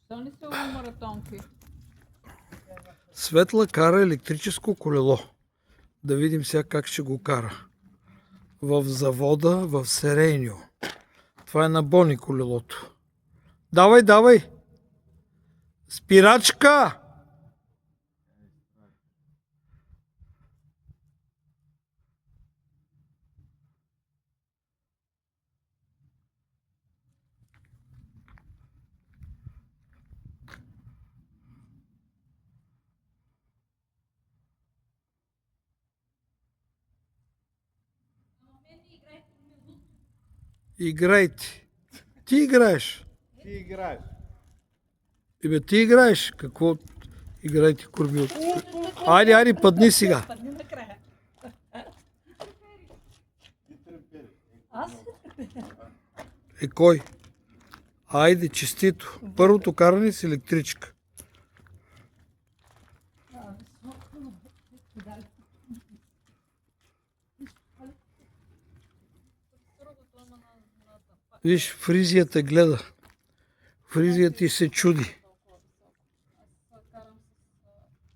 Защо не са го маратонки? Светла кара електрическо колело. Да видим сега как ще го кара. В завода в Серейнио. Това е на Бони колелото. Давай, давай! Спирачка! Играйте. Ти играеш. Ти играеш. Ти играеш. Какво? Играйте курби. Айде, айде, падни сега. Падни накрая. Аз? Кой? Айде, честито. Първото каране с електричка. Виж, Фризията гледа. Фризията и се чуди.